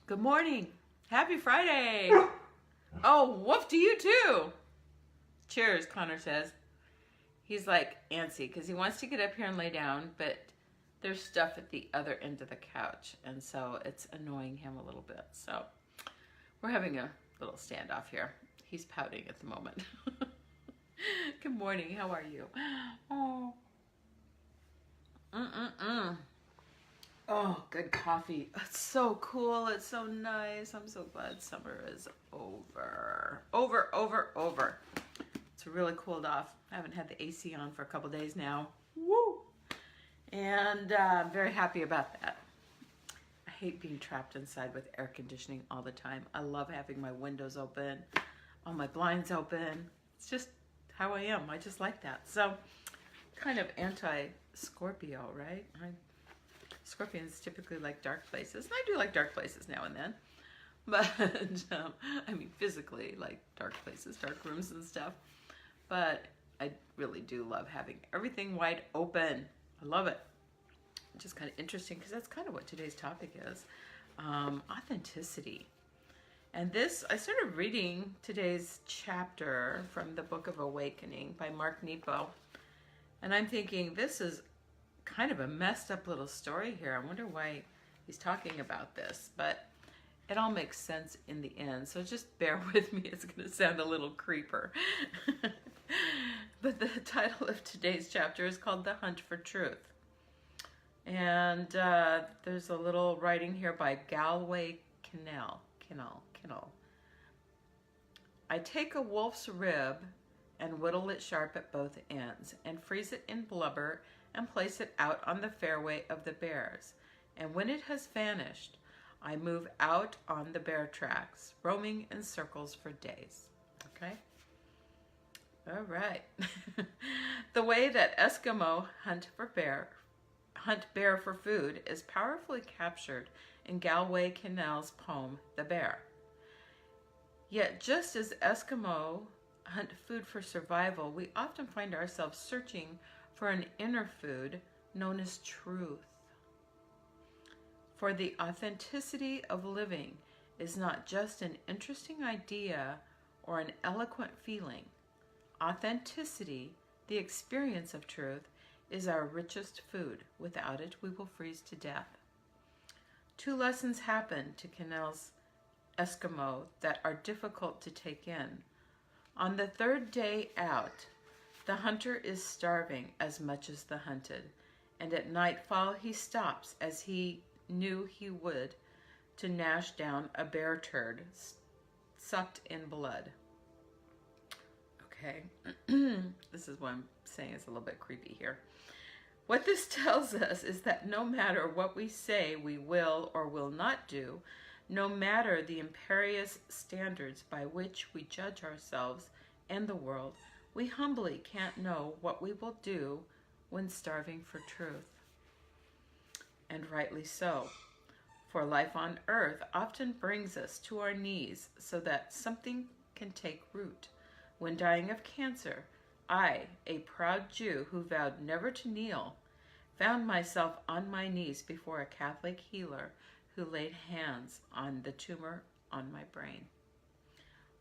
Good morning. Happy Friday. Oh, woof to you too. Cheers, Connor says. He's like antsy because he wants to get up here and lay down, but there's stuff at the other end of the couch, and so it's annoying him a little bit. So we're having a little standoff here. He's pouting at the moment. Good morning. How are you? Oh. Oh, good coffee. It's so cool. It's so nice. I'm so glad summer is over. Over. It's really cooled off. I haven't had the AC on for a couple days now. Woo! And I'm very happy about that. I hate being trapped inside with air conditioning all the time. I love having my windows open, all my blinds open. It's just how I am. I just like that. So, kind of anti-Scorpio, right? Scorpions typically like dark places, and I do like dark places now and then, but I mean physically like dark places, dark rooms and stuff, but I really do love having everything wide open. I love it. Which is kind of interesting because that's kind of what today's topic is, authenticity. And this, I started reading today's chapter from the Book of Awakening by Mark Nepo, and I'm thinking this is kind of a messed up little story here. I wonder why he's talking about this, but it all makes sense in the end. So just bear with me. It's going to sound a little creeper. But the title of today's chapter is called The Hunt for Truth. And there's a little writing here by Galway Kinnell. I take a wolf's rib and whittle it sharp at both ends and freeze it in blubber and place it out on the fairway of the bears. And when it has vanished, I move out on the bear tracks, roaming in circles for days. Okay? All right. The way that Eskimo hunt bear for food is powerfully captured in Galway Kinnell's poem, The Bear. Yet just as Eskimo hunt food for survival, we often find ourselves searching for an inner food known as truth. For the authenticity of living is not just an interesting idea or an eloquent feeling. Authenticity, the experience of truth, is our richest food. Without it, we will freeze to death. Two lessons happen to Kinnell's Eskimo that are difficult to take in. On the third day out, the hunter is starving as much as the hunted, and at nightfall he stops, as he knew he would, to gnash down a bear turd sucked in blood. Okay, this is what I'm saying is a little bit creepy here. What this tells us is that no matter what we say we will or will not do, no matter the imperious standards by which we judge ourselves and the world, we humbly can't know what we will do when starving for truth. And rightly so, for life on earth often brings us to our knees so that something can take root. When dying of cancer, I, a proud Jew who vowed never to kneel, found myself on my knees before a Catholic healer who laid hands on the tumor on my brain.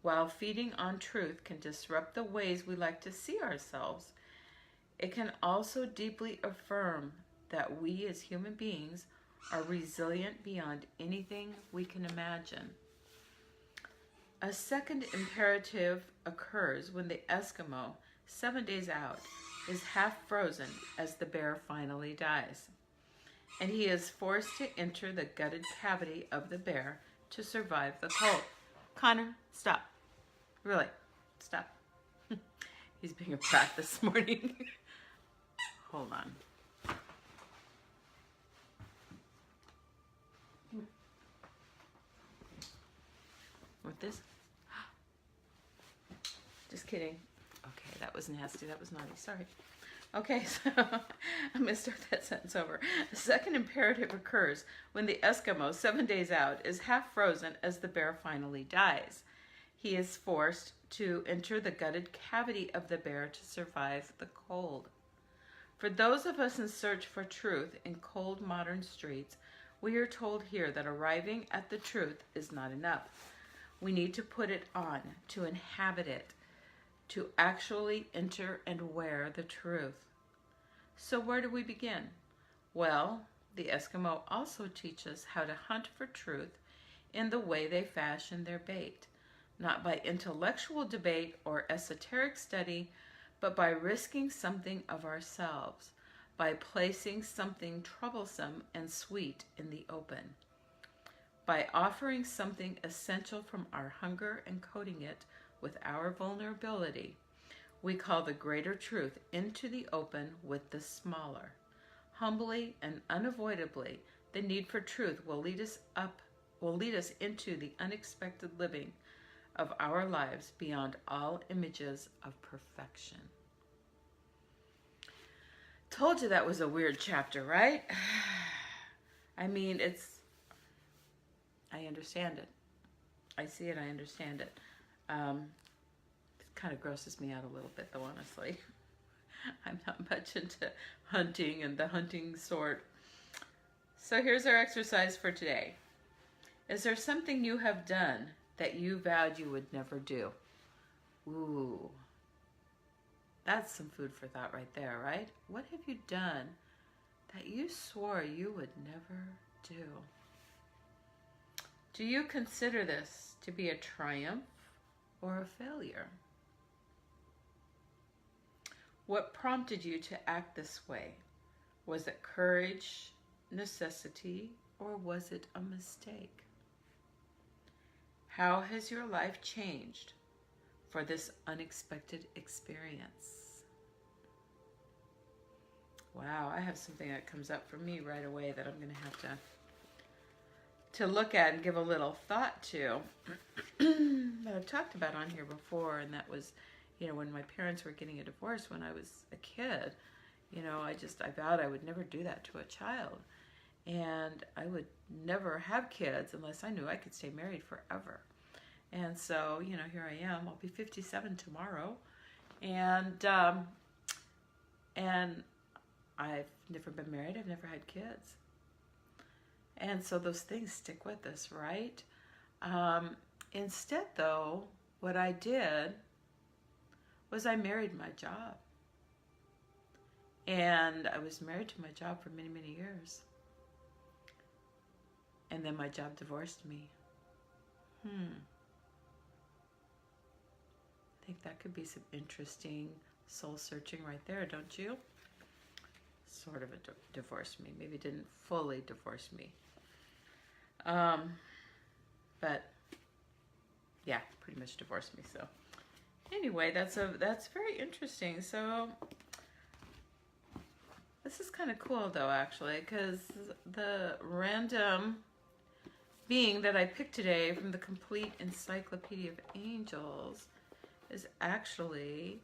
While feeding on truth can disrupt the ways we like to see ourselves, it can also deeply affirm that we as human beings are resilient beyond anything we can imagine. A second imperative occurs when the Eskimo, 7 days out, is half frozen as the bear finally dies, and he is forced to enter the gutted cavity of the bear to survive the cold. Connor, stop. Really, stop. He's being a brat this morning. Hold on. Want this? Just kidding. Okay, that was nasty. That was naughty. Sorry. Okay, so I'm going to start that sentence over. The second imperative occurs when the Eskimo, 7 days out, is half frozen as the bear finally dies. He is forced to enter the gutted cavity of the bear to survive the cold. For those of us in search for truth in cold modern streets, We are told here that arriving at the truth is not enough. We need to put it on, to inhabit it, to actually enter and wear the truth. So where do we begin? Well, the Eskimo also teach us how to hunt for truth in the way they fashion their bait, not by intellectual debate or esoteric study, but by risking something of ourselves, by placing something troublesome and sweet in the open, by offering something essential from our hunger and coating it with our vulnerability. We call the greater truth into the open with the smaller. Humbly and unavoidably, the need for truth will lead us into the unexpected living of our lives beyond all images of perfection. Told you that was a weird chapter, right? I mean, I understand it. I see it, I understand it. It kind of grosses me out a little bit, though, honestly. I'm not much into hunting and the hunting sort. So here's our exercise for today. Is there something you have done that you vowed you would never do? Ooh, that's some food for thought right there, right? What have you done that you swore you would never do? Do you consider this to be a triumph or a failure? What prompted you to act this way? Was it courage, necessity, or was it a mistake? How has your life changed for this unexpected experience? Wow, I have something that comes up for me right away that I'm going to have to look at and give a little thought to that I've talked about on here before, and that was, when my parents were getting a divorce when I was a kid, I vowed I would never do that to a child, and I would never have kids unless I knew I could stay married forever. And so, here I am. I'll be 57 tomorrow, and I've never been married. I've never had kids. And so those things stick with us, right? Instead, though, what I did was I married my job. And I was married to my job for many, many years. And then my job divorced me. I think that could be some interesting soul searching right there, don't you? Sort of divorced me. Maybe didn't fully divorce me. But yeah, pretty much divorced me. So anyway, that's very interesting. So this is kind of cool, though, actually, because the random being that I picked today from the Complete Encyclopedia of Angels is actually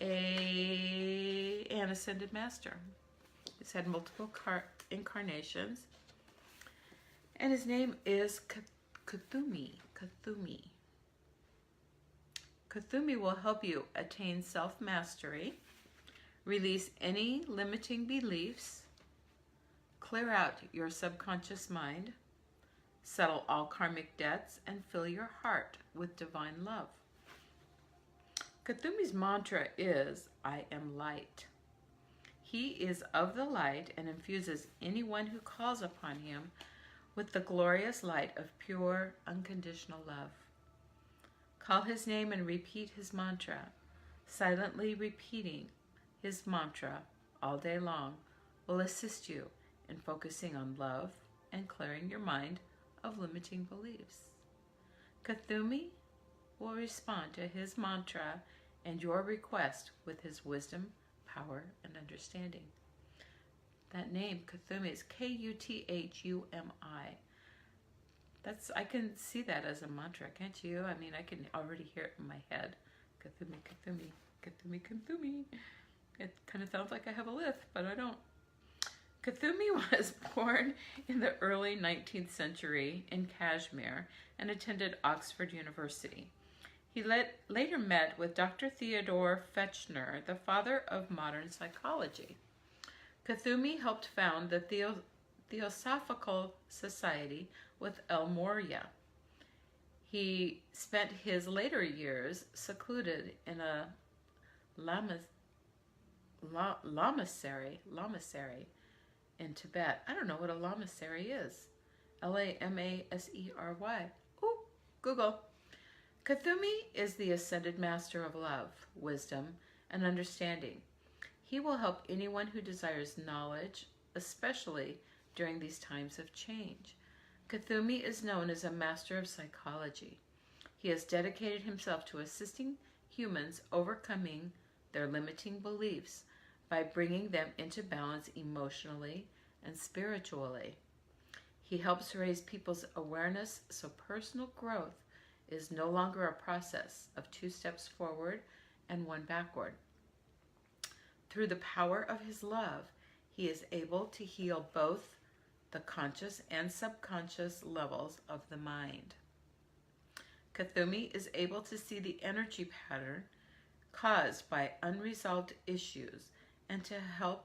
an ascended master. He's had multiple incarnations, and his name is Kuthumi. Kuthumi will help you attain self-mastery, release any limiting beliefs, clear out your subconscious mind, settle all karmic debts, and fill your heart with divine love. Kuthumi's mantra is, I am light. He is of the light and infuses anyone who calls upon him with the glorious light of pure, unconditional love. Call his name and repeat his mantra. Silently repeating his mantra all day long will assist you in focusing on love and clearing your mind of limiting beliefs. Kuthumi will respond to his mantra and your request with his wisdom, power, and understanding. That name, Kuthumi, is Kuthumi. I can see that as a mantra, can't you? I mean, I can already hear it in my head. Kuthumi, Kuthumi, Kuthumi, Kuthumi. It kind of sounds like I have a lisp, but I don't. Kuthumi was born in the early 19th century in Kashmir and attended Oxford University. He later met with Dr. Theodore Fechner, the father of modern psychology. Kuthumi helped found the Theosophical Society with El Morya. He spent his later years secluded in a lamasery in Tibet. I don't know what a lamasery is. Lamasery. Ooh, Google. Kuthumi is the ascended master of love, wisdom, and understanding. He will help anyone who desires knowledge, especially during these times of change. Kuthumi is known as a master of psychology. He has dedicated himself to assisting humans overcoming their limiting beliefs by bringing them into balance emotionally and spiritually. He helps raise people's awareness so personal growth is no longer a process of 2 steps forward and 1 backward. Through the power of his love, he is able to heal both the conscious and subconscious levels of the mind. Kuthumi is able to see the energy pattern caused by unresolved issues and to help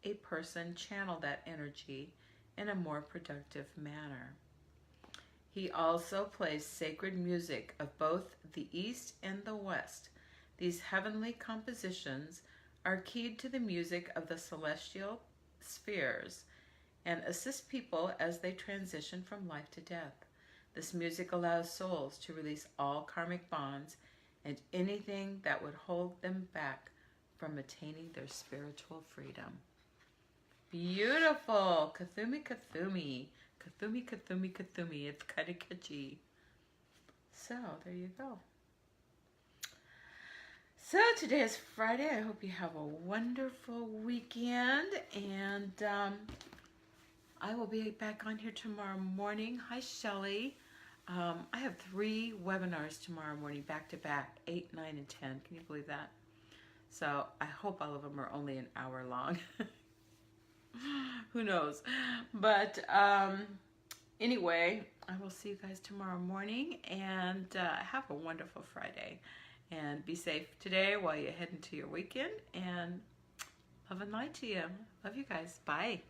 a person channel that energy in a more productive manner. He also plays sacred music of both the East and the West. These heavenly compositions are keyed to the music of the celestial spheres and assist people as they transition from life to death. This music allows souls to release all karmic bonds and anything that would hold them back from attaining their spiritual freedom. Beautiful! Kuthumi, Kuthumi. Kuthumi, Kuthumi, Kuthumi. It's kind of catchy. So, there you go. So, today is Friday. I hope you have a wonderful weekend. And I will be back on here tomorrow morning. Hi, Shelly. I have 3 webinars tomorrow morning, back to back, 8, 9, and 10. Can you believe that? So, I hope all of them are only an hour long. Who knows? But anyway, I will see you guys tomorrow morning, and have a wonderful Friday. And be safe today while you head into your weekend, and love and light to you. Love you guys. Bye.